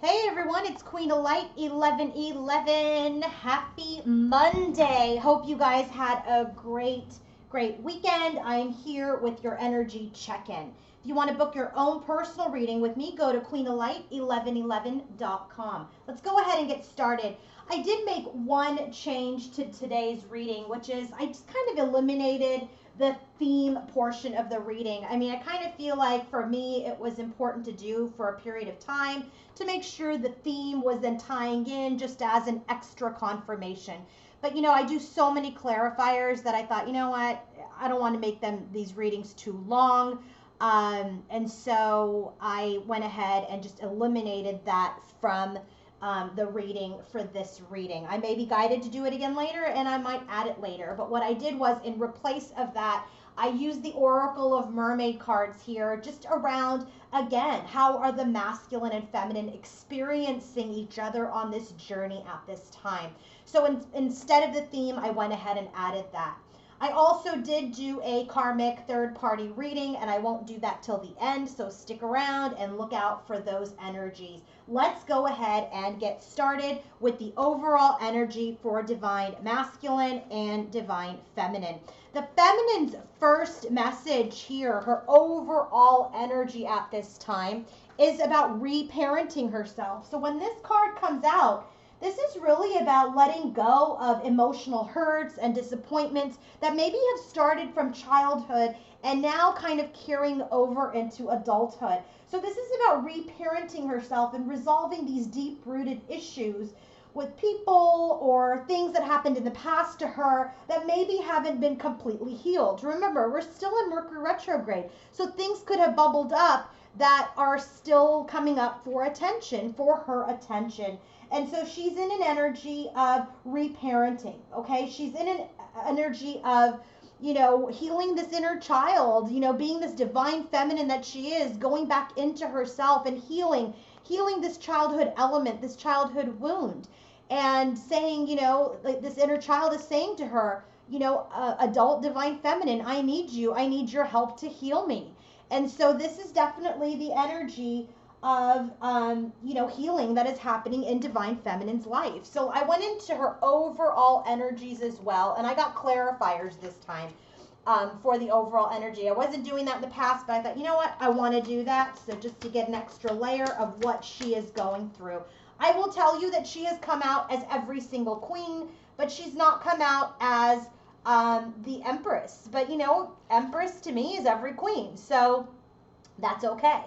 Hey everyone, it's Queen of Light 1111. Happy Monday. Hope you guys had a great weekend. I am here with your energy check-in. If you want to book your own personal reading with me, go to queenoflight1111.com. Let's go ahead and get started. I did make one change to today's reading, which is I just kind of eliminated the theme portion of the reading. I mean, I kind of feel like for me it was important to do for a period of time to make sure the theme was then tying in just as an extra confirmation. But I do so many clarifiers that I thought, you know what, I don't want to make these readings too long. And so I went ahead and just eliminated that from the reading for this reading. I may be guided to do it again later, and I might add it later. But what I did was, in replace of that, I used the Oracle of Mermaid cards here, just around, again, how are the masculine and feminine experiencing each other on this journey at this time. So instead of the theme, I went ahead and added that. I also did do a karmic third-party reading, and I won't do that till the end, so stick around and look out for those energies. Let's go ahead and get started with the overall energy for Divine Masculine and Divine Feminine. The feminine's first message here, her overall energy at this time, is about reparenting herself. So when this card comes out, this is really about letting go of emotional hurts and disappointments that maybe have started from childhood and now kind of carrying over into adulthood. So this is about reparenting herself and resolving these deep-rooted issues with people or things that happened in the past to her that maybe haven't been completely healed. Remember, we're still in Mercury retrograde, so things could have bubbled up that are still coming up for attention, for her attention. And so she's in an energy of reparenting, okay? She's in an energy of, healing this inner child, being this divine feminine that she is, going back into herself and healing this childhood element, this childhood wound. And saying, like this inner child is saying to her, adult divine feminine, I need you. I need your help to heal me. And so this is definitely the energy of healing that is happening in Divine Feminine's life. So I went into her overall energies as well, and I got clarifiers this time for the overall energy. I wasn't doing that in the past, but I thought, you know what, I want to do that, so just to get an extra layer of what she is going through. I will tell you that she has come out as every single queen, but she's not come out as the Empress. But Empress to me is every queen, so that's okay.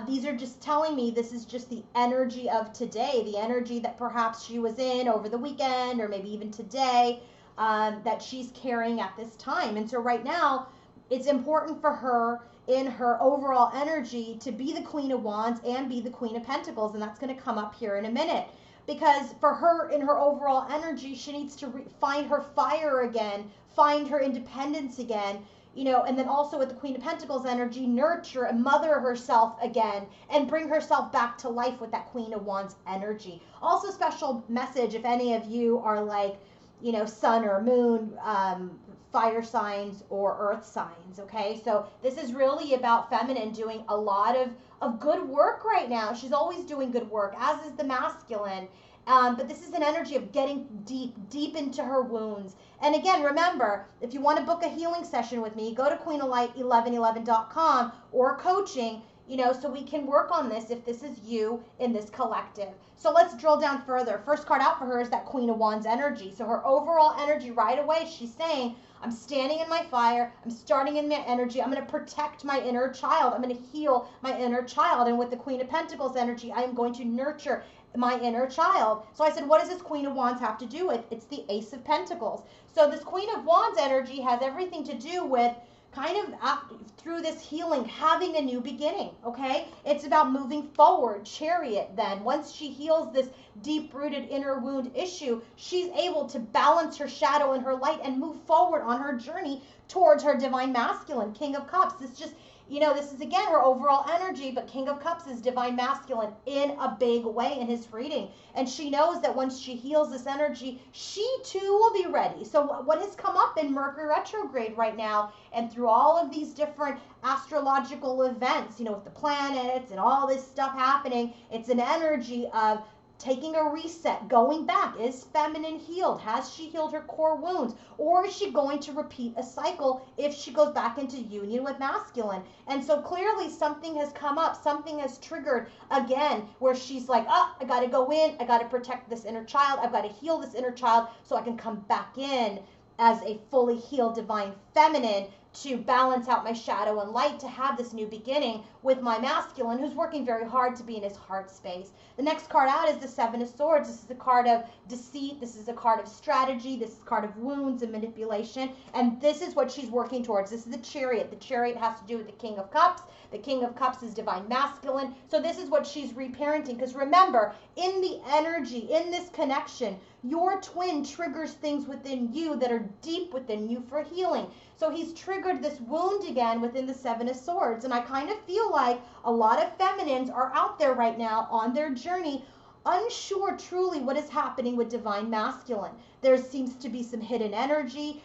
These are just telling me this is just the energy of today, the energy that perhaps she was in over the weekend or maybe even today, that she's carrying at this time. And so right now, it's important for her in her overall energy to be the Queen of Wands and be the Queen of Pentacles. And that's going to come up here in a minute. Because for her, in her overall energy, she needs to find her fire again, find her independence again, and then also with the Queen of Pentacles energy, nurture and mother herself again and bring herself back to life with that Queen of Wands energy. Also, special message if any of you are like, sun or moon, fire signs or earth signs, okay? So this is really about feminine doing a lot of good work right now. She's always doing good work, as is the masculine. But this is an energy of getting deep into her wounds. And again, remember, if you want to book a healing session with me, go to queenoflight1111.com or coaching, so we can work on this if this is you in this collective. So let's drill down further. First card out for her is that Queen of Wands energy. So her overall energy right away, she's saying, I'm standing in my fire. I'm starting in my energy. I'm going to protect my inner child. I'm going to heal my inner child. And with the Queen of Pentacles energy, I am going to nurture my inner child. So I said, what does this Queen of Wands have to do with? It's the Ace of Pentacles. So this Queen of Wands energy has everything to do with kind of through this healing, having a new beginning, okay? It's about moving forward. Chariot then, once she heals this deep-rooted inner wound issue, she's able to balance her shadow and her light and move forward on her journey towards her divine masculine, King of Cups. This is again her overall energy, but King of Cups is divine masculine in a big way in his reading. And she knows that once she heals this energy, she too will be ready. So what has come up in Mercury retrograde right now, and through all of these different astrological events, with the planets and all this stuff happening, it's an energy of taking a reset, going back. Is feminine healed? Has she healed her core wounds? Or is she going to repeat a cycle if she goes back into union with masculine? And so clearly something has come up, something has triggered again, where she's like, I got to go in, I got to protect this inner child, I've got to heal this inner child so I can come back in as a fully healed divine feminine to balance out my shadow and light, to have this new beginning with my masculine, who's working very hard to be in his heart space. The next card out is the Seven of Swords. This is a card of deceit. This is a card of strategy. This is a card of wounds and manipulation. And this is what she's working towards. This is the Chariot. The Chariot has to do with the King of Cups. The King of Cups is divine masculine. So this is what she's reparenting. Because remember, in the energy, in this connection, your twin triggers things within you that are deep within you for healing. So he's triggered this wound again within the Seven of Swords. And I kind of feel like a lot of feminines are out there right now on their journey, unsure truly what is happening with divine masculine. There seems to be some hidden energy.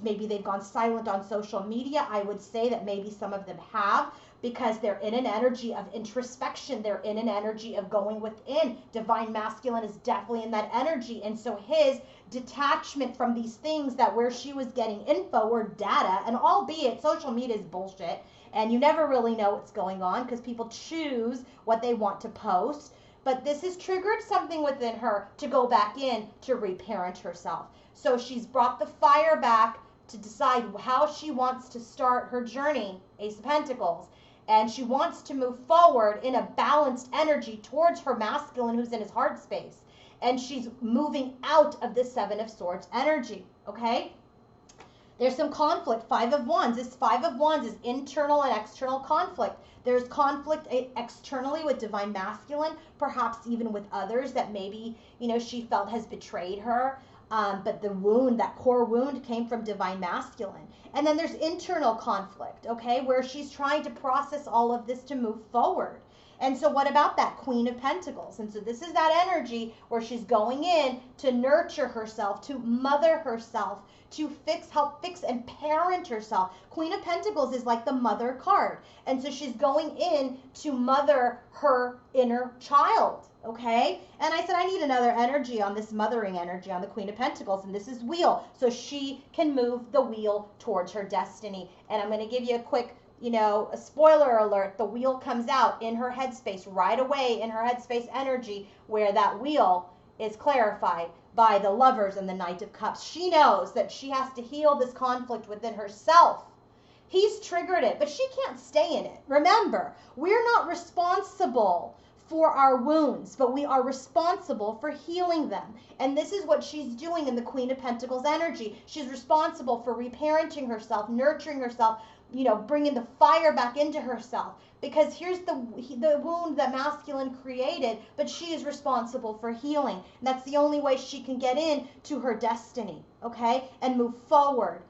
Maybe they've gone silent on social media. I would say that maybe some of them have, because they're in an energy of introspection. They're in an energy of going within. Divine masculine is definitely in that energy. And so his detachment from these things that where she was getting info or data, and albeit social media is bullshit, and you never really know what's going on because people choose what they want to post. But this has triggered something within her to go back in to reparent herself. So she's brought the fire back to decide how she wants to start her journey, Ace of Pentacles. And she wants to move forward in a balanced energy towards her masculine who's in his heart space. And she's moving out of the Seven of Swords energy, okay? There's some conflict. Five of Wands. This Five of Wands is internal and external conflict. There's conflict externally with divine masculine, perhaps even with others that maybe, she felt has betrayed her. But the wound, that core wound, came from divine masculine. And then there's internal conflict, okay, where she's trying to process all of this to move forward. And so what about that Queen of Pentacles? And so this is that energy where she's going in to nurture herself, to mother herself, to help fix and parent herself. Queen of Pentacles is like the mother card. And so she's going in to mother her inner child, okay? And I said, I need another energy on this mothering energy on the Queen of Pentacles, and this is wheel. So she can move the wheel towards her destiny. And I'm going to give you a quick, a spoiler alert. The wheel comes out in her headspace right away, in her headspace energy, where that wheel is clarified by the Lovers and the Knight of Cups. She knows that she has to heal this conflict within herself. He's triggered it, but she can't stay in it. Remember, we're not responsible for our wounds, but we are responsible for healing them. And this is what she's doing in the Queen of Pentacles energy. She's responsible for reparenting herself, nurturing herself, bringing the fire back into herself. Because here's the wound that masculine created, but she is responsible for healing. And that's the only way she can get into her destiny, okay, and move forward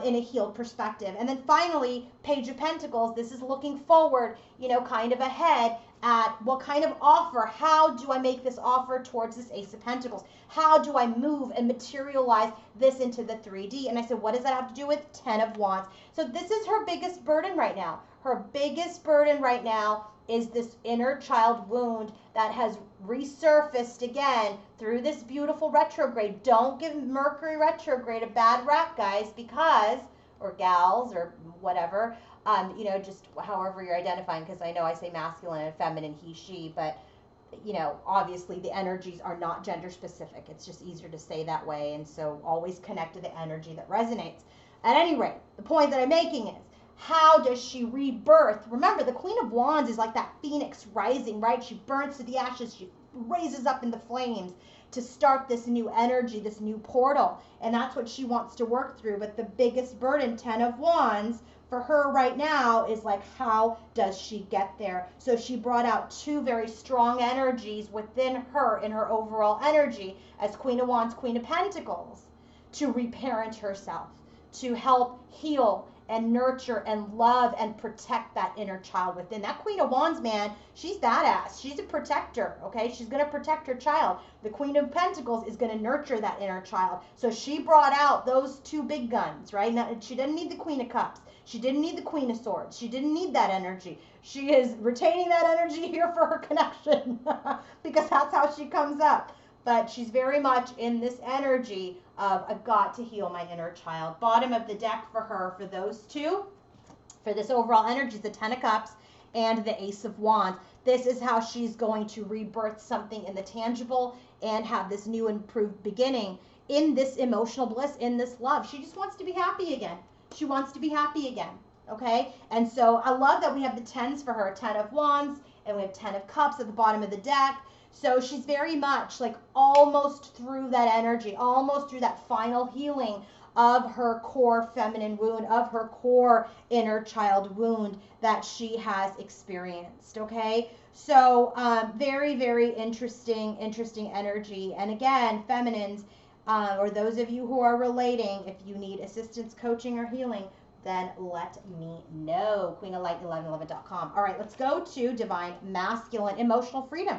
in a healed perspective. And then finally, Page of Pentacles. This is looking forward, kind of ahead at what kind of offer, how do I make this offer towards this Ace of Pentacles? How do I move and materialize this into the 3D? And I said, what does that have to do with 10 of Wands? So this is her biggest burden right now. Her biggest burden right now is this inner child wound that has resurfaced again through this beautiful retrograde. Don't give Mercury retrograde a bad rap, guys, because, or gals, or whatever, just however you're identifying, because I know I say masculine and feminine, he, she, but, obviously the energies are not gender specific. It's just easier to say that way, and so always connect to the energy that resonates. At any rate, the point that I'm making is, how does she rebirth? Remember, the Queen of Wands is like that phoenix rising, right? She burns to the ashes. She raises up in the flames to start this new energy, this new portal. And that's what she wants to work through. But the biggest burden, 10 of Wands, for her right now is like, how does she get there? So she brought out two very strong energies within her in her overall energy as Queen of Wands, Queen of Pentacles, to reparent herself, to help heal and nurture and love and protect that inner child within. That Queen of Wands, man, she's badass. She's a protector, okay? She's going to protect her child. The Queen of Pentacles is going to nurture that inner child. So she brought out those two big guns, right? Now, she didn't need the Queen of Cups. She didn't need the Queen of Swords. She didn't need that energy. She is retaining that energy here for her connection because that's how she comes up. But she's very much in this energy of, I've got to heal my inner child. Bottom of the deck for her, for those two, for this overall energy, is the Ten of Cups and the Ace of Wands. This is how she's going to rebirth something in the tangible and have this new improved beginning in this emotional bliss, in this love. She just wants to be happy again. She wants to be happy again, okay? And so I love that we have the tens for her, 10 of Wands, and we have 10 of Cups at the bottom of the deck. So she's very much like almost through that energy, almost through that final healing of her core feminine wound, of her core inner child wound that she has experienced, okay? So very, very interesting energy. And again, feminines, or those of you who are relating, if you need assistance, coaching, or healing, then let me know. queenoflight1111.com. All right, let's go to Divine Masculine, emotional freedom.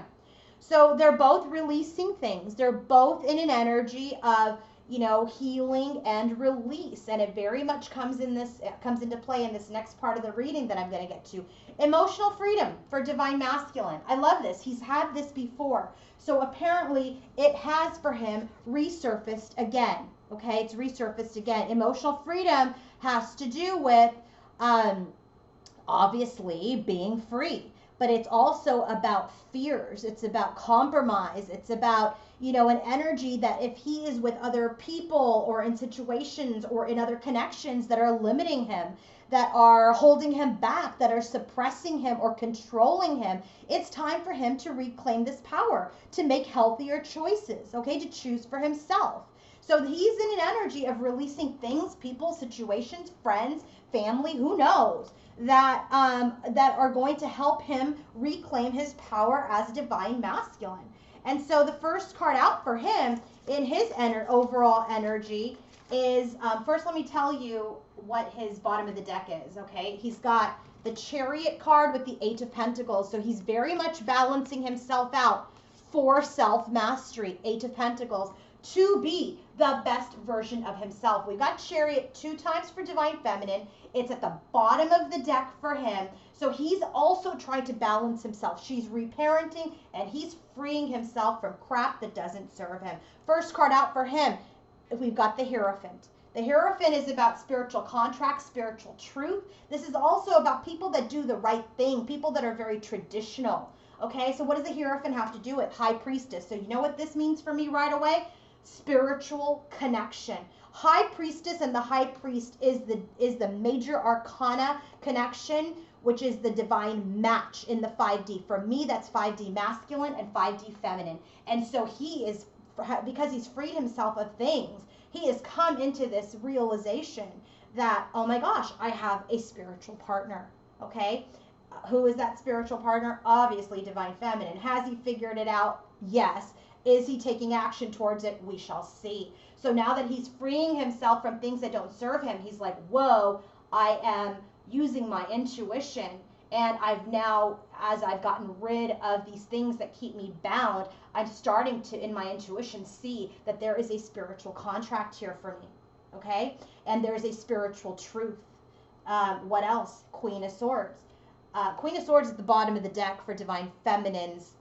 So they're both releasing things. They're both in an energy of, you know, healing and release. And it very much comes into play in this next part of the reading that I'm going to get to. Emotional freedom for Divine Masculine. I love this. He's had this before. So apparently it has for him resurfaced again. Okay, it's resurfaced again. Emotional freedom has to do with obviously being free. But it's also about fears. It's about compromise. It's about, you know, an energy that if he is with other people or in situations or in other connections that are limiting him, that are holding him back, that are suppressing him or controlling him, it's time for him to reclaim this power, to make healthier choices, okay, to choose for himself. So he's in an energy of releasing things, people, situations, friends, family, who knows, that are going to help him reclaim his power as Divine Masculine. And so the first card out for him in his overall energy is, first let me tell you what his bottom of the deck is, okay? He's got the Chariot card with the 8 of Pentacles, so he's very much balancing himself out for self-mastery, 8 of Pentacles, to be the best version of himself. We got Chariot 2 times for Divine Feminine. It's at the bottom of the deck for him. So he's also trying to balance himself. She's reparenting and he's freeing himself from crap that doesn't serve him. First card out for him, we've got the Hierophant. The Hierophant is about spiritual contracts, spiritual truth. This is also about people that do the right thing, people that are very traditional. Okay, so what does the Hierophant have to do with High Priestess? So you know what this means for me right away? Spiritual connection. High Priestess and the High Priest is the major arcana connection, which is the divine match in the 5D. For me, that's 5D masculine and 5D feminine. And so he is, because he's freed himself of things, he has come into this realization that, oh my gosh, I have a spiritual partner. Okay, who is that spiritual partner? Obviously Divine Feminine. Has he figured it out? Yes. Is he taking action towards it? We shall see. So now that he's freeing himself from things that don't serve him, he's like, whoa, I am using my intuition. And I've now, as I've gotten rid of these things that keep me bound, I'm starting to, in my intuition, see that there is a spiritual contract here for me. Okay? And there's a spiritual truth. What else? Queen of Swords. Queen of Swords is at the bottom of the deck for Divine Feminine's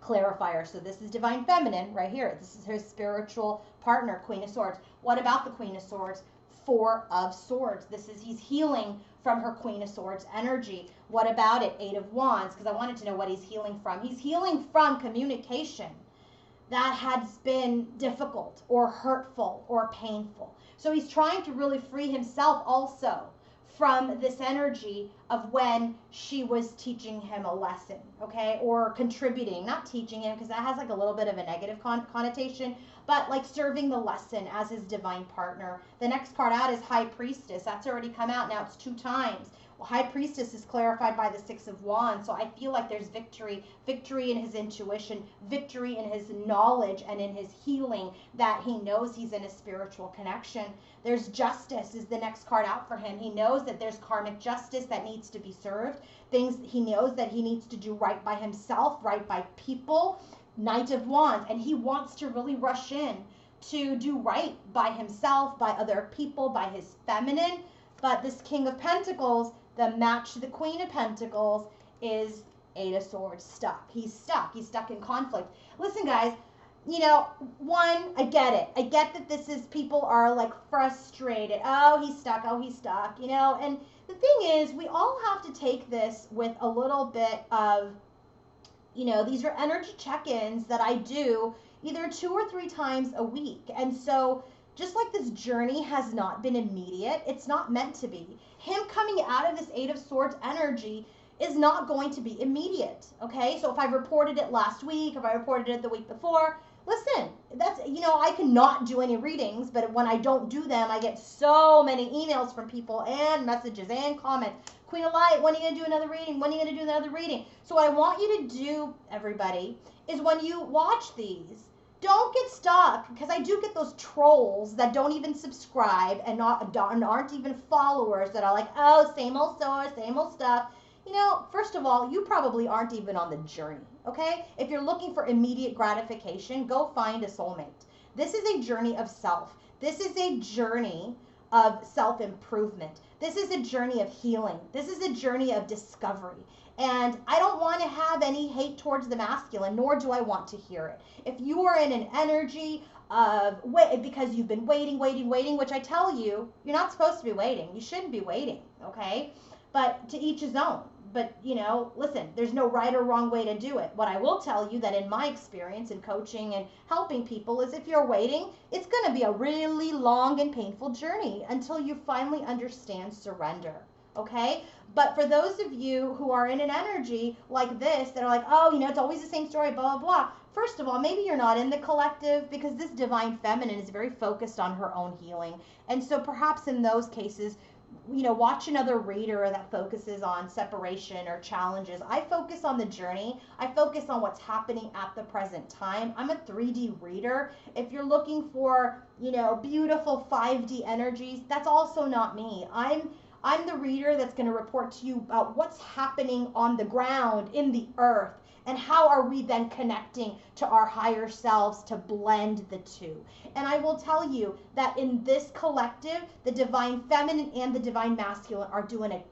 clarifier. So this is Divine Feminine right here. This is her spiritual partner, Queen of Swords. What about the Queen of Swords? 4 of Swords. This is, he's healing from her Queen of Swords energy. What about it? 8 of Wands, because I wanted to know what he's healing from. He's healing from communication that has been difficult or hurtful or painful. So he's trying to really free himself also from this energy of when she was teaching him a lesson, okay, or contributing, not teaching him, because that has like a little bit of a negative connotation, but like serving the lesson as his divine partner. The next card out is High Priestess. That's already come out. Now it's 2 times. High Priestess is clarified by the Six of Wands. So I feel like there's victory in his intuition, victory in his knowledge and in his healing, that he knows he's in a spiritual connection. There's Justice is the next card out for him. He knows that there's karmic justice that needs to be served. Things he knows that he needs to do right by himself, right by people. Knight of Wands, and he wants to really rush in to do right by himself, by other people, by his feminine. But this King of Pentacles, the match to the Queen of Pentacles, is Eight of Swords, stuck. He's stuck. He's stuck in conflict. Listen, guys, you know, one, I get it. I get that this is, people are like frustrated. Oh, he's stuck. Oh, he's stuck. You know, and the thing is, we all have to take this with a little bit of, you know, these are energy check-ins that I do either 2 or 3 times a week. And so just like this journey has not been immediate, it's not meant to be. Him coming out of this Eight of Swords energy is not going to be immediate, okay? So if I reported it last week, if I reported it the week before, listen, that's, you know, I cannot do any readings, but when I don't do them, I get so many emails from people and messages and comments. Queen of Light, when are you going to do another reading? When are you going to do another reading? So what I want you to do, everybody, is when you watch these, don't get stuck, because I do get those trolls that don't even subscribe and aren't even followers that are like, oh, same old source, same old stuff. You know, first of all, you probably aren't even on the journey, okay? If you're looking for immediate gratification, go find a soulmate. This is a journey of self. This is a journey of self-improvement. This is a journey of healing. This is a journey of discovery. And I don't want to have any hate towards the masculine, nor do I want to hear it. If you are in an energy of wait, because you've been waiting, which I tell you, you're not supposed to be waiting. You shouldn't be waiting, okay? But to each his own. But, you know, listen, there's no right or wrong way to do it. What I will tell you that in my experience in coaching and helping people is if you're waiting, it's going to be a really long and painful journey until you finally understand surrender, okay? But for those of you who are in an energy like this that are like, oh, you know, it's always the same story, blah, blah, blah. First of all, maybe you're not in the collective, because this divine feminine is very focused on her own healing. And so perhaps in those cases, you know, watch another reader that focuses on separation or challenges. I focus on the journey. I focus on what's happening at the present time. I'm a 3D reader. If you're looking for, you know, beautiful 5D energies, that's also not me. I'm the reader that's going to report to you about what's happening on the ground, in the earth, and how are we then connecting to our higher selves to blend the two. And I will tell you that in this collective, the divine feminine and the divine masculine are doing a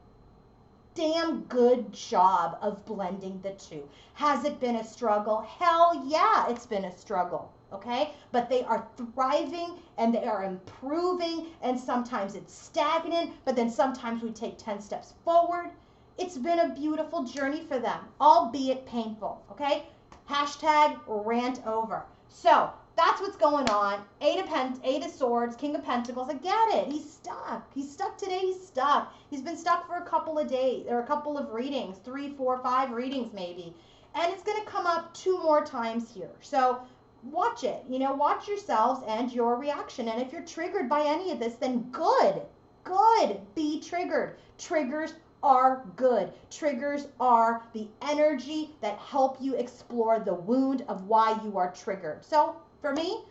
damn good job of blending the two. Has it been a struggle? Hell yeah, it's been a struggle. Okay, but they are thriving and they are improving, and sometimes it's stagnant, but then sometimes we take 10 steps forward. It's been a beautiful journey for them, albeit painful, okay? Hashtag rant over. So that's what's going on. Eight of Swords, King of Pentacles. I get it. He's stuck. He's stuck today. He's stuck. He's been stuck for a couple of days or a couple of readings, 3, 4, 5 readings maybe. And it's going to come up 2 more times here. So watch it. You know, watch yourselves and your reaction. And if you're triggered by any of this, then good. Be triggered. Triggers are good. Triggers are the energy that help you explore the wound of why you are triggered. So for me,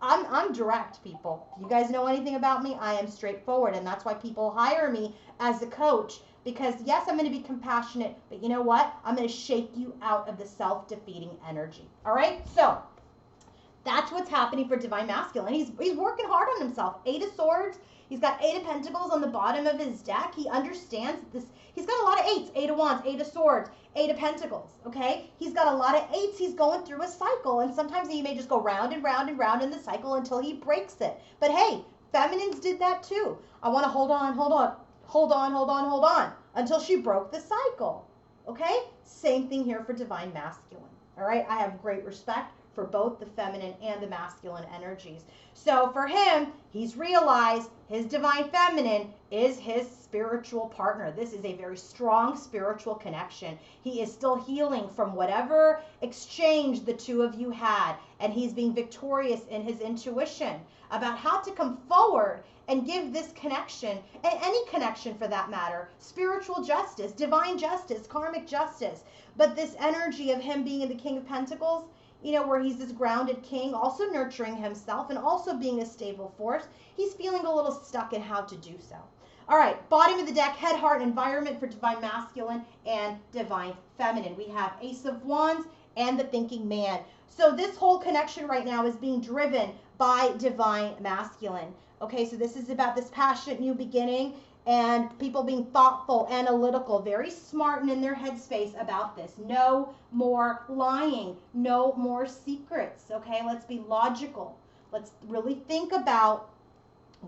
I'm direct, people. If you guys know anything about me, I am straightforward, and that's why people hire me as a coach, because yes, I'm going to be compassionate, but you know what? I'm going to shake you out of the self-defeating energy. All right? So that's what's happening for Divine Masculine. He's working hard on himself. 8 of Swords. He's got 8 of Pentacles on the bottom of his deck. He understands this. He's got a lot of 8s. 8 of Wands, 8 of Swords, 8 of Pentacles, okay? He's got a lot of 8s. He's going through a cycle, and sometimes he may just go round and round and round in the cycle until he breaks it. But hey, feminines did that too. I want to hold on, until she broke the cycle, okay? Same thing here for Divine Masculine, all right? I have great respect for both the feminine and the masculine energies. So for him, he's realized his divine feminine is his spiritual partner. This is a very strong spiritual connection. He is still healing from whatever exchange the two of you had, and he's being victorious in his intuition about how to come forward and give this connection, and any connection for that matter, spiritual justice, divine justice, karmic justice. But this energy of him being the King of Pentacles, where he's this grounded king, also nurturing himself and also being a stable force, he's feeling a little stuck in how to do so. All right, bottom of the deck, head, heart, environment for divine masculine and divine feminine. We have Ace of Wands and the thinking man. So this whole connection right now is being driven by divine masculine. Okay, so this is about this passionate new beginning and people being thoughtful, analytical, very smart and in their headspace about this. No more lying, no more secrets. Okay, let's be logical. Let's really think about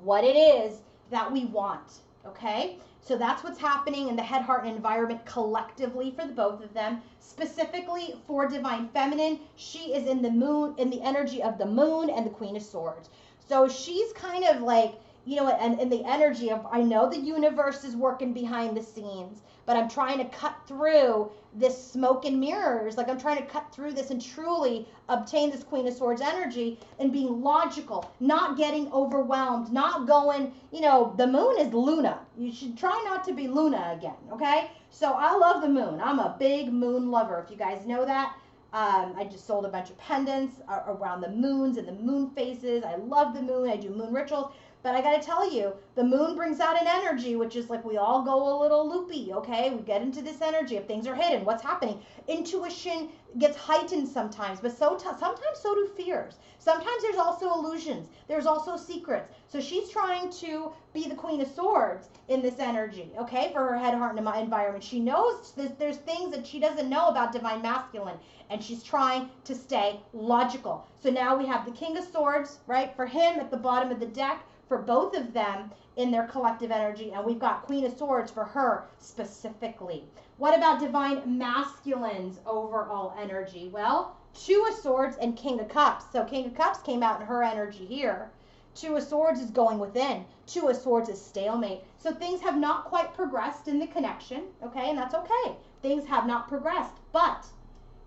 what it is that we want. Okay, so that's what's happening in the head, heart, and environment collectively for the both of them. Specifically for divine feminine, she is in the moon, in the energy of the moon and the Queen of Swords. So she's kind of like, and in the energy of, I know the universe is working behind the scenes, but I'm trying to cut through this smoke and mirrors. Like I'm trying to cut through this and truly obtain this Queen of Swords energy and being logical, not getting overwhelmed, not going, the moon is Luna. You should try not to be Luna again, okay? So I love the moon. I'm a big moon lover, if you guys know that. I just sold a bunch of pendants around the moons and the moon phases. I love the moon. I do moon rituals. But I got to tell you, the moon brings out an energy, which is like we all go a little loopy, okay? We get into this energy if things are hidden. What's happening? Intuition gets heightened sometimes, but sometimes so do fears. Sometimes there's also illusions. There's also secrets. So she's trying to be the Queen of Swords in this energy, okay, for her head, heart, and environment. She knows there's things that she doesn't know about divine masculine, and she's trying to stay logical. So now we have the King of Swords, right, for him at the bottom of the deck, for both of them in their collective energy, and we've got Queen of Swords for her specifically. What about divine masculine's overall energy? Well, Two of Swords and King of Cups. So King of Cups came out in her energy here. Two of Swords is going within. Two of Swords is stalemate. So things have not quite progressed in the connection, okay, and that's okay. Things have not progressed, but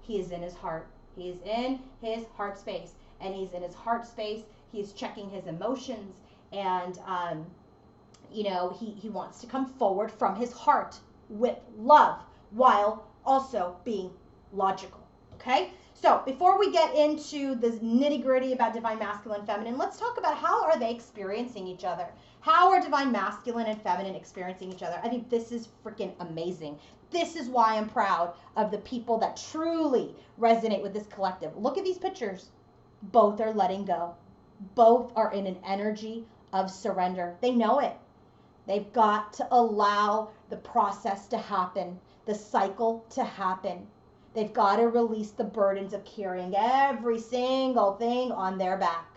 he is in his heart. He is in his heart space, and he's in his heart space. He's checking his emotions. And, he wants to come forward from his heart with love while also being logical, okay? So before we get into the nitty gritty about divine masculine and feminine, let's talk about how are they experiencing each other? How are divine masculine and feminine experiencing each other? I think this is freaking amazing. This is why I'm proud of the people that truly resonate with this collective. Look at these pictures. Both are letting go. Both are in an energy of surrender. They know it. They've got to allow the process to happen, the cycle to happen. They've got to release the burdens of carrying every single thing on their back.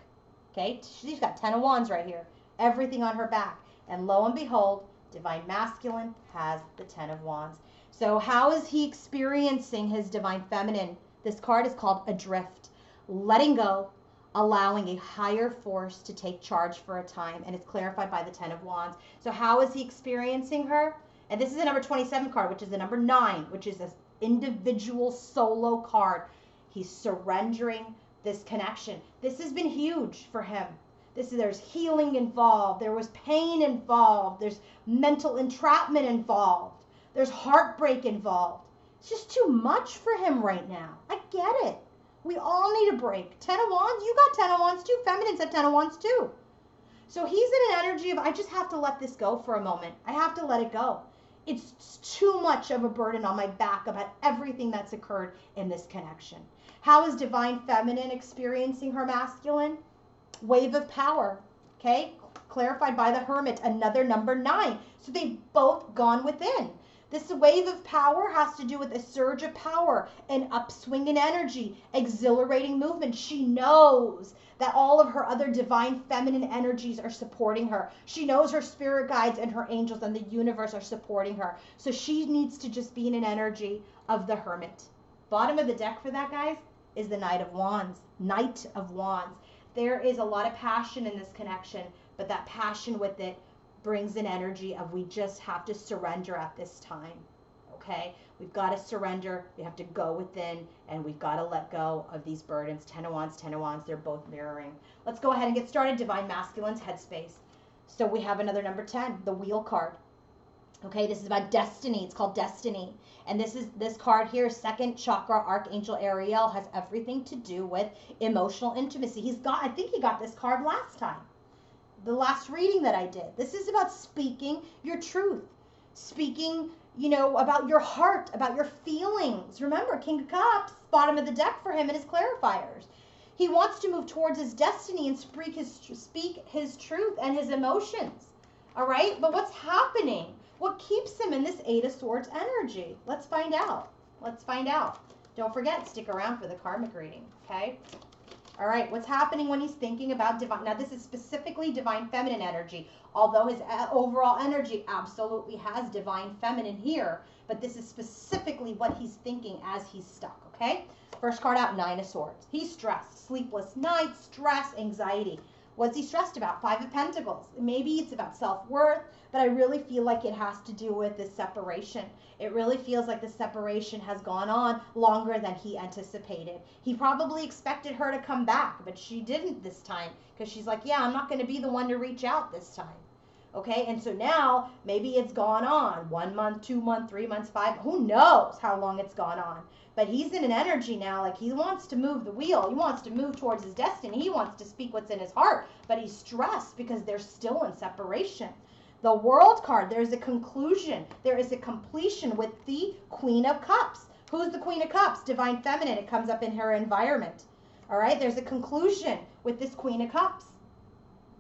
Okay, she's got 10 of Wands right here, everything on her back. And lo and behold, divine masculine has the 10 of Wands. So how is he experiencing his divine feminine? This card is called Adrift, letting go, allowing a higher force to take charge for a time, and it's clarified by the 10 of Wands. So how is he experiencing her? And this is the number 27 card, which is the number 9, which is an individual solo card. He's surrendering this connection. This has been huge for him. There's healing involved. There was pain involved. There's mental entrapment involved. There's heartbreak involved. It's just too much for him right now. I get it. We all need a break. 10 of Wands, you got 10 of Wands too. Feminines have 10 of Wands too. So he's in an energy of, I just have to let this go for a moment. I have to let it go. It's too much of a burden on my back about everything that's occurred in this connection. How is divine feminine experiencing her masculine? Wave of power, okay? Clarified by the Hermit, another number 9. So they've both gone within. This wave of power has to do with a surge of power, an upswing in energy, exhilarating movement. She knows that all of her other divine feminine energies are supporting her. She knows her spirit guides and her angels and the universe are supporting her. So she needs to just be in an energy of the Hermit. Bottom of the deck for that, guys, is the Knight of Wands. Knight of Wands. There is a lot of passion in this connection, but that passion with it brings an energy of we just have to surrender at this time. Okay? We've got to surrender. We have to go within, and we've got to let go of these burdens. 10 of Wands, 10 of Wands, they're both mirroring. Let's go ahead and get started. Divine Masculine's headspace. So we have another number 10, the Wheel card. Okay, this is about destiny. It's called Destiny. And this card here, second chakra, Archangel Ariel, has everything to do with emotional intimacy. I think he got this card last time. The last reading that I did. This is about speaking your truth. Speaking, about your heart, about your feelings. Remember, King of Cups, bottom of the deck for him and his clarifiers. He wants to move towards his destiny and speak his truth and his emotions. All right? But what's happening? What keeps him in this Eight of Swords energy? Let's find out. Let's find out. Don't forget, stick around for the karmic reading, okay? All right, what's happening when he's thinking about divine? Now, this is specifically divine feminine energy, although his overall energy absolutely has divine feminine here, but this is specifically what he's thinking as he's stuck, okay? First card out, Nine of Swords. He's stressed, sleepless nights, stress, anxiety. What's he stressed about? Five of Pentacles. Maybe it's about self-worth, but I really feel like it has to do with this separation. It really feels like the separation has gone on longer than he anticipated. He probably expected her to come back, but she didn't this time because she's like, yeah, I'm not going to be the one to reach out this time. Okay, and so now maybe it's gone on 1 month, 2 months, 3 months, 5, who knows how long it's gone on. But he's in an energy now, like he wants to move the wheel. He wants to move towards his destiny. He wants to speak what's in his heart, but he's stressed because they're still in separation. The World card, there's a conclusion. There is a completion with the Queen of Cups. Who's the Queen of Cups? Divine Feminine. It comes up in her environment. All right, there's a conclusion with this Queen of Cups.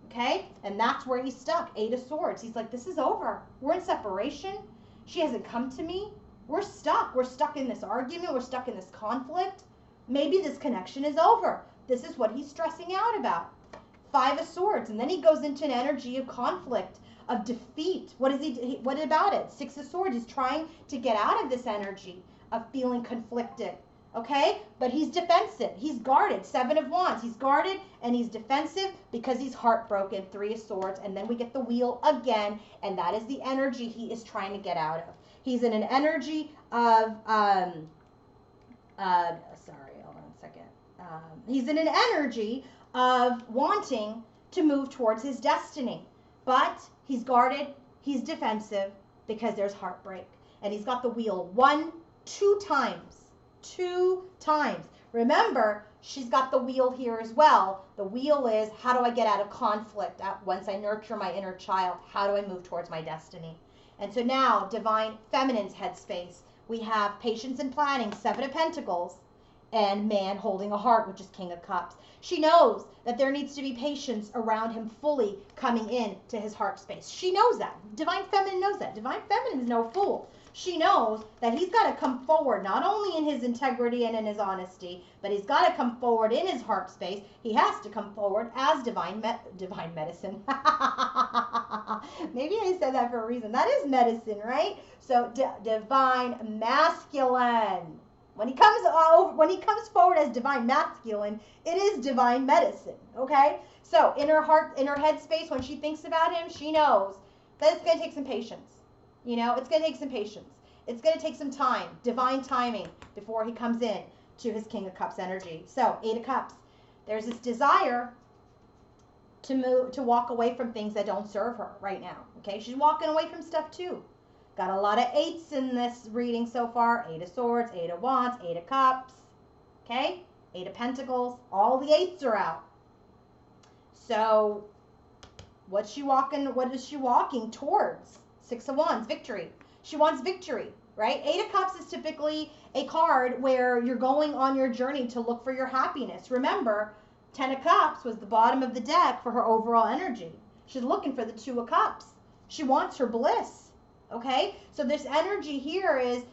Okay, and that's where he's stuck. Eight of Swords. He's like, this is over. We're in separation. She hasn't come to me. We're stuck. We're stuck in this argument. We're stuck in this conflict. Maybe this connection is over. This is what he's stressing out about. Five of Swords. And then he goes into an energy of conflict, of defeat. What about it? Six of Swords. He's trying to get out of this energy of feeling conflicted. Okay? But he's defensive. He's guarded. Seven of Wands. He's guarded and he's defensive because he's heartbroken. Three of Swords. And then we get the Wheel again. And that is the energy he is trying to get out of. He's in an energy of, sorry, hold on a second. He's in an energy of wanting to move towards his destiny. But he's guarded, he's defensive because there's heartbreak. And he's got the Wheel two times. Remember, she's got the Wheel here as well. The Wheel is, how do I get out of conflict? Once I nurture my inner child, how do I move towards my destiny? And so now, Divine Feminine's headspace. We have patience and planning, Seven of Pentacles, and man holding a heart, which is King of Cups. She knows that there needs to be patience around him fully coming in to his heart space. She knows that. Divine Feminine knows that. Divine Feminine is no fool. She knows that he's got to come forward, not only in his integrity and in his honesty, but he's got to come forward in his heart space. He has to come forward as divine medicine. Maybe I said that for a reason. That is medicine, right? So divine masculine. When he comes forward as divine masculine, it is divine medicine. Okay? So in her heart, in her head space, when she thinks about him, she knows that it's going to take some patience. It's going to take some patience. It's going to take some time, divine timing, before he comes in to his King of Cups energy. So, Eight of Cups. There's this desire to walk away from things that don't serve her right now. Okay, she's walking away from stuff too. Got a lot of eights in this reading so far. Eight of Swords, Eight of Wands, Eight of Cups. Okay, Eight of Pentacles. All the eights are out. So, what is she walking towards? Six of Wands, victory. She wants victory, right? Eight of Cups is typically a card where you're going on your journey to look for your happiness. Remember, 10 of Cups was the bottom of the deck for her overall energy. She's looking for the Two of Cups. She wants her bliss, okay? So this energy here is,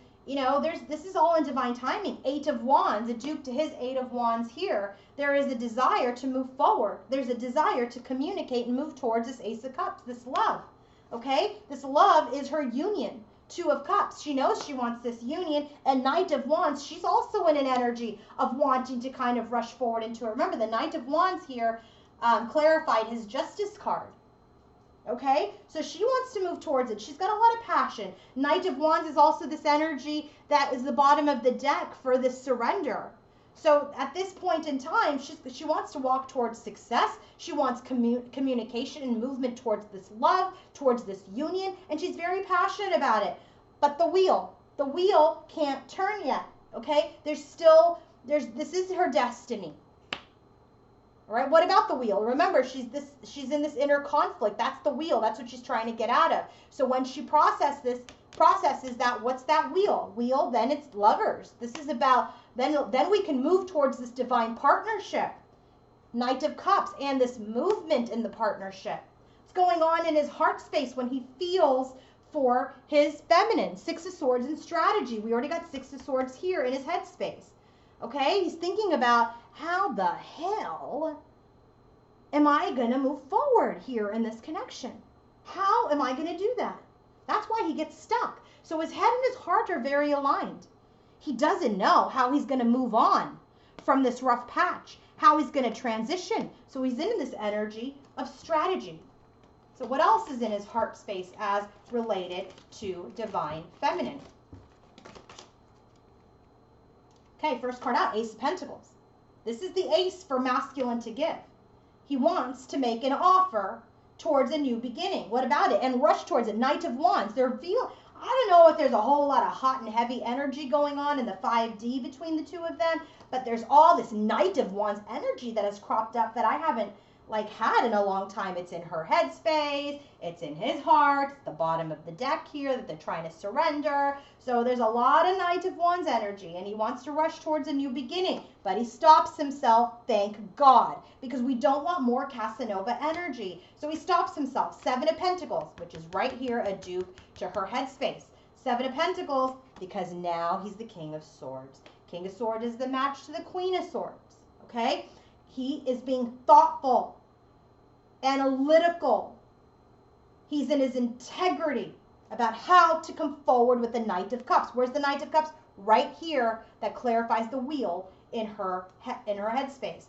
this is all in divine timing. Eight of Wands, a dupe to his Eight of Wands here. There is a desire to move forward. There's a desire to communicate and move towards this Ace of Cups, this love. Okay, this love is her union. Two of Cups. She knows she wants this union. And Knight of Wands, she's also in an energy of wanting to kind of rush forward into it. Remember, the Knight of Wands here clarified his Justice card. Okay, so she wants to move towards it. She's got a lot of passion. Knight of Wands is also this energy that is the bottom of the deck for this surrender. So at this point in time, she wants to walk towards success. She wants communication and movement towards this love, towards this union, and she's very passionate about it. But the wheel can't turn yet. Okay, this is her destiny. All right, what about the wheel? Remember, she's in this inner conflict. That's the wheel. That's what she's trying to get out of. So when she processes that, what's that wheel? Wheel, then it's lovers. This is about, then we can move towards this divine partnership. Knight of Cups and this movement in the partnership. What's going on in his heart space when he feels for his feminine? Six of Swords and strategy. We already got Six of Swords here in his headspace. Okay, he's thinking about how the hell am I going to move forward here in this connection? How am I going to do that? That's why he gets stuck. So his head and his heart are very aligned. He doesn't know how he's going to move on from this rough patch, how he's going to transition. So he's in this energy of strategy. So what else is in his heart space as related to divine feminine? Okay, first card out, Ace of Pentacles. This is the ace for masculine to give. He wants to make an offer towards a new beginning. What about it? And rush towards it. Knight of Wands. I don't know if there's a whole lot of hot and heavy energy going on in the 5D between the two of them, but there's all this Knight of Wands energy that has cropped up that I haven't had in a long time. It's in her headspace, it's in his heart, it's the bottom of the deck here that they're trying to surrender. So there's a lot of Knight of Wands energy, and he wants to rush towards a new beginning, but he stops himself, thank God, because we don't want more Casanova energy. So he stops himself. Seven of Pentacles, which is right here, a dupe to her headspace. Seven of Pentacles, because now he's the King of Swords. King of Swords is the match to the Queen of Swords, okay? He is being thoughtful, analytical. He's in his integrity about how to come forward with the Knight of Cups. Where's the Knight of Cups? Right here, that clarifies the wheel in her headspace.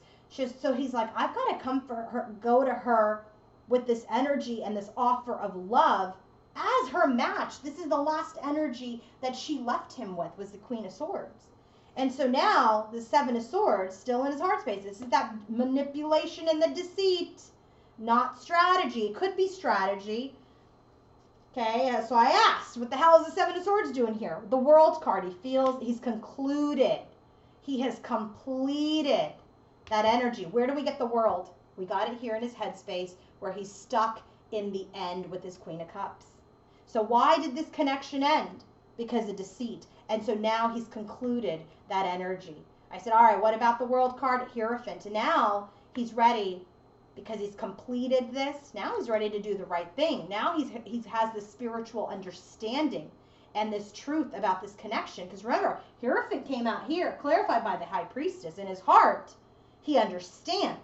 So he's like, I've got to go to her with this energy and this offer of love as her match. This is the last energy that she left him with, was the Queen of Swords. And so now the Seven of Swords, still in his heart space. This is that manipulation and the deceit, not strategy. It could be strategy. Okay, so I asked, what the hell is the Seven of Swords doing here? The World card. He feels he's concluded. He has completed that energy. Where do we get the World? We got it here in his headspace where he's stuck in the end with his Queen of Cups. So why did this connection end? Because of deceit. And so now he's concluded that energy. I said, all right, what about the World card? Hierophant. And now he's ready because he's completed this. Now he's ready to do the right thing. Now he has this spiritual understanding and this truth about this connection. Because remember, Hierophant came out here, clarified by the High Priestess. In his heart, he understands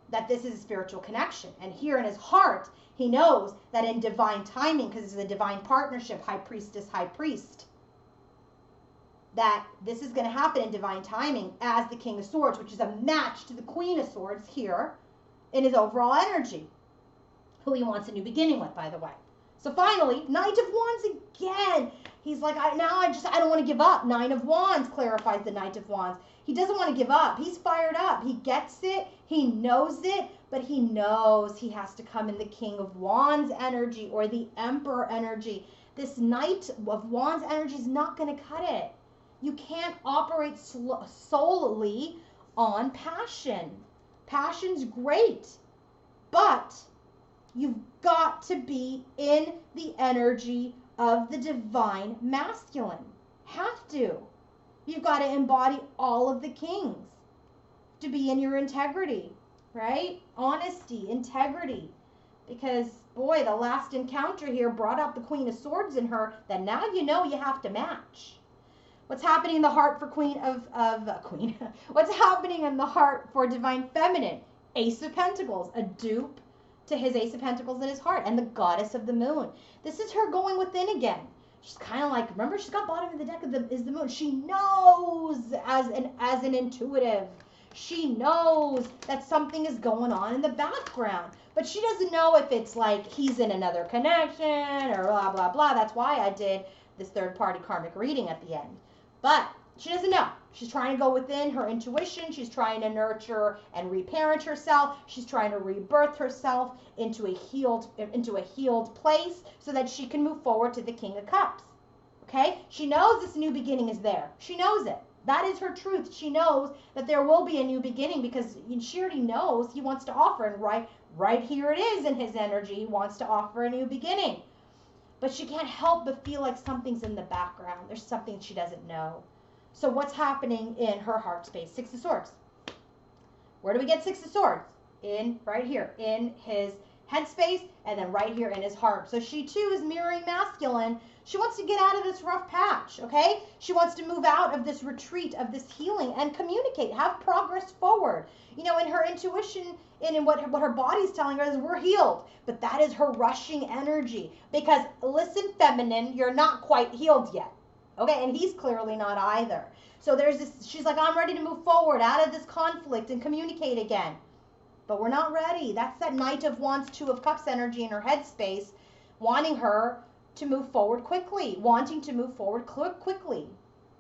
that this is a spiritual connection. And here in his heart, he knows that in divine timing, because it's a divine partnership, High Priestess, High Priest, that this is going to happen in divine timing as the King of Swords, which is a match to the Queen of Swords here in his overall energy, who he wants a new beginning with, by the way. So finally, Knight of Wands again. He's like, I don't want to give up. Nine of Wands clarifies the Knight of Wands. He doesn't want to give up. He's fired up. He gets it. He knows it. But he knows he has to come in the King of Wands energy or the Emperor energy. This Knight of Wands energy is not going to cut it. You can't operate solely on passion. Passion's great, but you've got to be in the energy of the divine masculine. Have to. You've got to embody all of the kings to be in your integrity, right? Honesty, integrity. Because, boy, the last encounter here brought out the Queen of Swords in her that now you know you have to match. What's happening in the heart for What's happening in the heart for divine feminine? Ace of Pentacles, a dupe to his Ace of Pentacles in his heart and the Goddess of the Moon. This is her going within again. She's kind of like, remember, she's got bottom of the deck is the Moon. She knows as an intuitive. She knows that something is going on in the background, but she doesn't know if it's like he's in another connection or blah, blah, blah. That's why I did this third party karmic reading at the end. But she doesn't know. She's trying to go within her intuition. She's trying to nurture and reparent herself. She's trying to rebirth herself into a healed place so that she can move forward to the King of Cups. Okay? She knows this new beginning is there. She knows it. That is her truth. She knows that there will be a new beginning because she already knows he wants to offer. And right here it is in his energy. He wants to offer a new beginning. But she can't help but feel like something's in the background. There's something she doesn't know. So what's happening in her heart space? Six of Swords. Where do we get Six of Swords? Right here, in his headspace, and then right here in his heart. So she too is mirroring masculine. She wants to get out of this rough patch, okay? She wants to move out of this retreat, of this healing, and communicate, have progress forward. You know, in her intuition, and in what her body's telling her is we're healed. But that is her rushing energy. Because, listen, feminine, you're not quite healed yet. Okay, and he's clearly not either. So there's this, she's like, I'm ready to move forward out of this conflict and communicate again. But we're not ready. That's that Knight of Wands, Two of Cups energy in her headspace, wanting her to move forward quickly, wanting to move forward quickly.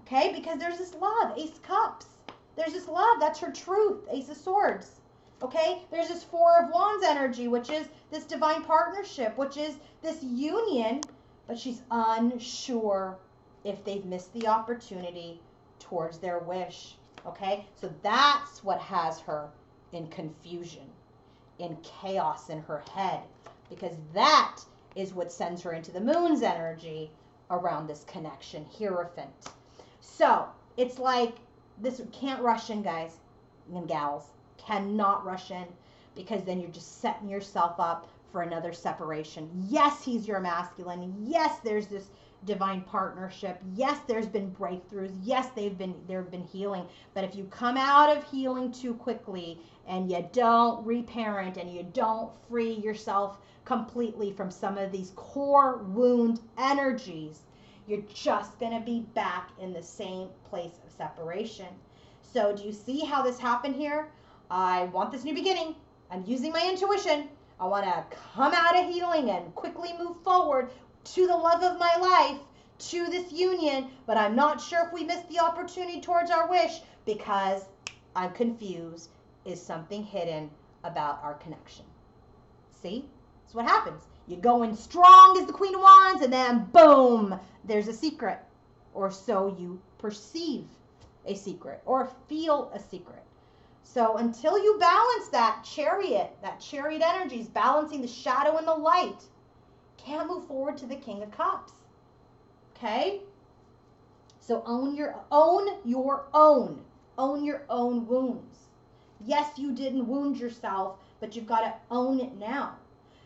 Okay, because there's this love, Ace of Cups. There's this love, that's her truth, Ace of Swords. Okay, there's this Four of Wands energy, which is this divine partnership, which is this union, but she's unsure if they've missed the opportunity towards their wish. Okay, so that's what has her in confusion, in chaos in her head, because that is what sends her into the Moon's energy around this connection, Hierophant. So it's like this, can't rush in, guys and gals, cannot rush in, because then you're just setting yourself up for another separation. Yes, he's your masculine. Yes, there's this divine partnership. Yes, there's been breakthroughs. Yes, there have been healing. But if you come out of healing too quickly and you don't reparent and you don't free yourself completely from some of these core wound energies, you're just going to be back in the same place of separation. So do you see how this happened here? I want this new beginning. I'm using my intuition. I want to come out of healing and quickly move forward to the love of my life, to this union, but I'm not sure if we missed the opportunity towards our wish because I'm confused. Is something hidden about our connection? See? That's what happens. You go in strong as the Queen of Wands, and then boom, there's a secret. Or so you perceive a secret or feel a secret. So until you balance that chariot energy is balancing the shadow and the light, can't move forward to the King of Cups. Okay? So own your own wounds. Yes, you didn't wound yourself, but you've got to own it now.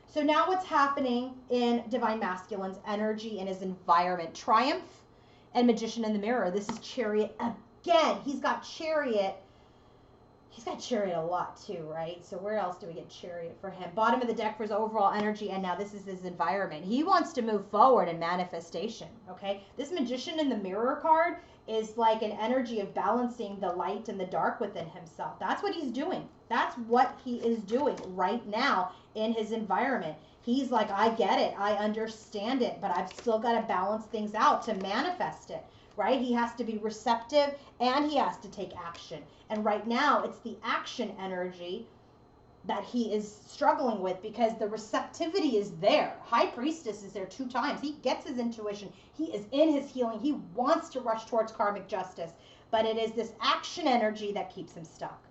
So now what's happening in Divine Masculine's energy in his environment? Triumph and Magician in the Mirror. This is Chariot again. He's got Chariot. He's got Chariot a lot too, right? So where else do we get Chariot for him? Bottom of the deck for his overall energy, and now this is his environment. He wants to move forward in manifestation, okay? This Magician in the Mirror card is like an energy of balancing the light and the dark within himself. That's what he's doing. That's what he is doing right now in his environment. He's like, I get it. I understand it, but I've still got to balance things out to manifest it. Right? He has to be receptive and he has to take action. And right now, it's the action energy that he is struggling with because the receptivity is there. High Priestess is there 2 times. He gets his intuition. He is in his healing. He wants to rush towards karmic justice. But it is this action energy that keeps him stuck.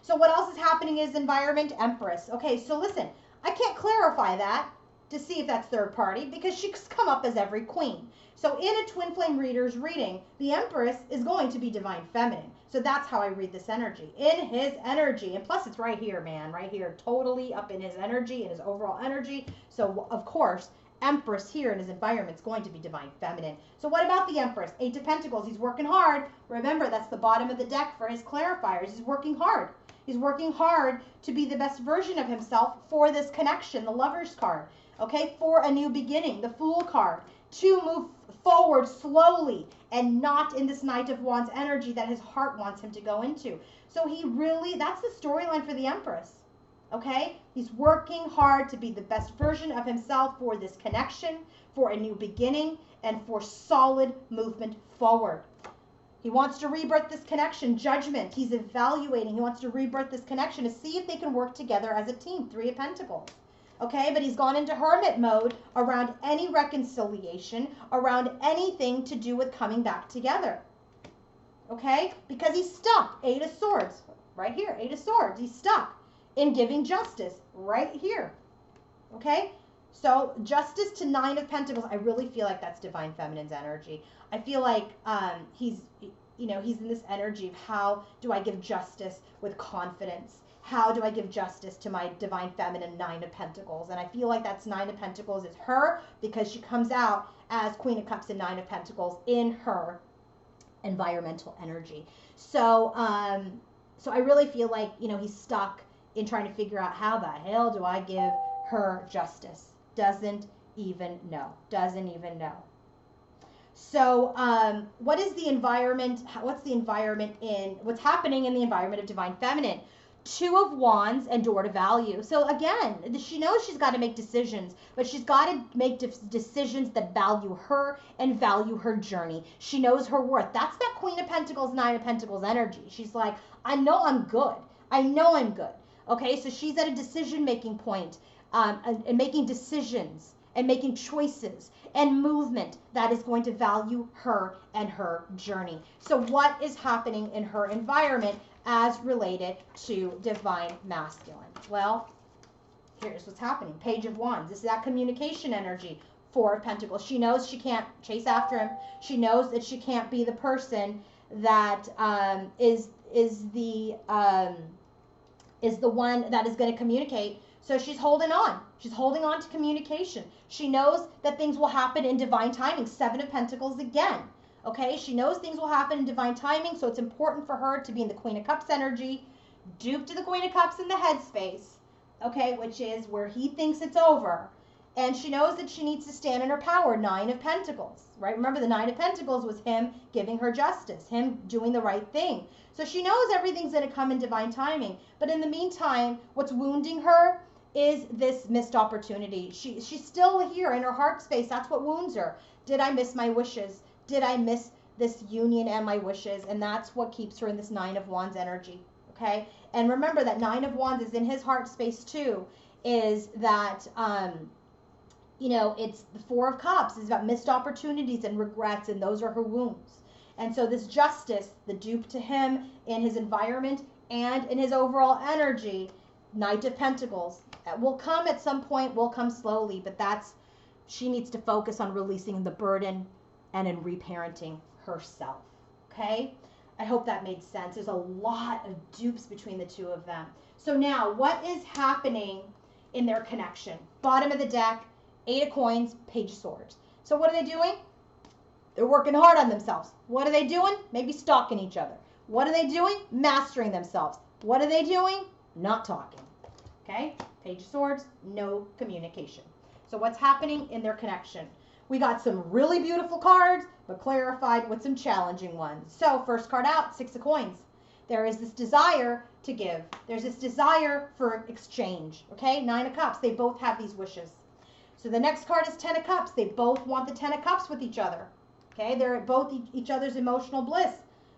So what else is happening in his environment? Empress. Okay, so listen, I can't clarify that to see if that's third party because she's come up as every queen. So in a twin flame reader's reading, the Empress is going to be divine feminine. So that's how I read this energy. In his energy, and plus it's right here, man, right here, totally up in his energy, in his overall energy. So of course, Empress here in his environment is going to be divine feminine. So what about the Empress? 8 of Pentacles. He's working hard. Remember, that's the bottom of the deck for his clarifiers. He's working hard. He's working hard to be the best version of himself for this connection, the Lover's card. Okay, for a new beginning, the Fool card. To move forward slowly and not in this Knight of Wands energy that his heart wants him to go into. So he really, that's the storyline for the Empress. Okay, he's working hard to be the best version of himself for this connection, for a new beginning, and for solid movement forward. He wants to rebirth this connection, Judgment. He's evaluating. He wants to rebirth this connection to see if they can work together as a team, 3 of Pentacles. Okay, but he's gone into hermit mode around any reconciliation, around anything to do with coming back together. Okay, because he's stuck. 8 of Swords, right here, 8 of Swords. He's stuck in giving justice right here. Okay, so justice to 9 of Pentacles. I really feel like that's divine feminine's energy. I feel like he's in this energy of how do I give justice with confidence? How do I give justice to my divine feminine 9 of Pentacles? And I feel like that's 9 of Pentacles is her, because she comes out as Queen of Cups and 9 of Pentacles in her environmental energy. So so I really feel like, he's stuck in trying to figure out how the hell do I give her justice. Doesn't even know. So what is the environment? What's the environment what's happening in the environment of divine feminine? 2 of Wands and door to value. So again, she knows she's got to make decisions, but she's got to make decisions that value her and value her journey. She knows her worth. That's that Queen of Pentacles, 9 of Pentacles energy. She's like, I know I'm good. Okay, so she's at a decision-making point and making decisions and making choices and movement that is going to value her and her journey. So what is happening in her environment as related to divine masculine? Well, here's what's happening. Page of Wands. This is that communication energy. 4 of Pentacles. She knows she can't chase after him. She knows that she can't be the person that is the one that is going to communicate. So she's holding on. She's holding on to communication. She knows that things will happen in divine timing. 7 of Pentacles again. Okay, she knows things will happen in divine timing, so it's important for her to be in the Queen of Cups energy, duped to the Queen of Cups in the headspace, okay, which is where he thinks it's over. And she knows that she needs to stand in her power, 9 of Pentacles, right? Remember, the 9 of Pentacles was him giving her justice, him doing the right thing. So she knows everything's going to come in divine timing. But in the meantime, what's wounding her is this missed opportunity. She's still here in her heart space. That's what wounds her. Did I miss my wishes? Did I miss this union and my wishes? And that's what keeps her in this 9 of Wands energy, okay? And remember that 9 of Wands is in his heart space too, is that, it's the 4 of Cups. It's about missed opportunities and regrets, and those are her wounds. And so this justice, the dupe to him in his environment and in his overall energy, Knight of Pentacles, will come at some point, will come slowly, but she needs to focus on releasing the burden and in reparenting herself, okay? I hope that made sense. There's a lot of dupes between the two of them. So now, what is happening in their connection? Bottom of the deck, 8 of Coins, Page of Swords. So what are they doing? They're working hard on themselves. What are they doing? Maybe stalking each other. What are they doing? Mastering themselves. What are they doing? Not talking, okay? Page of Swords, no communication. So what's happening in their connection? We got some really beautiful cards, but clarified with some challenging ones. So first card out, 6 of Coins. There is this desire to give. There's this desire for exchange, okay? 9 of Cups. They both have these wishes. So the next card is 10 of Cups. They both want the 10 of Cups with each other, okay? They're at both each other's emotional bliss,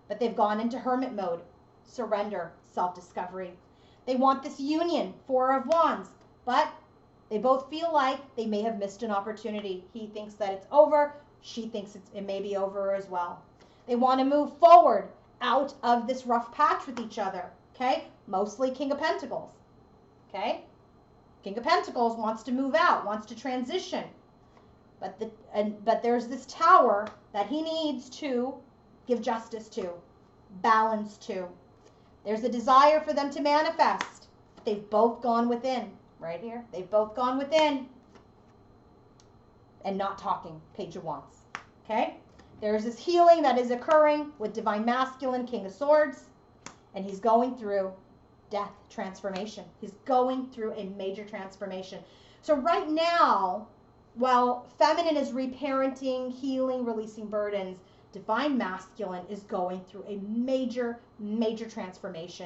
but they've gone into hermit mode, surrender, self-discovery. They want this union, 4 of Wands, but they both feel like they may have missed an opportunity. He thinks that it's over. She thinks it may be over as well. They want to move forward out of this rough patch with each other, okay? Mostly King of Pentacles, okay? King of Pentacles wants to move out, wants to transition. But there's this Tower that he needs to give justice to, balance to. There's a desire for them to manifest. They've both gone within. Right here. They've both gone within. and not talking, Page of Wands. Okay? There's this healing that is occurring with Divine Masculine, King of Swords, and he's going through death transformation. He's going through a major transformation. So right now, while Feminine is reparenting, healing, releasing burdens, Divine Masculine is going through a major, major transformation.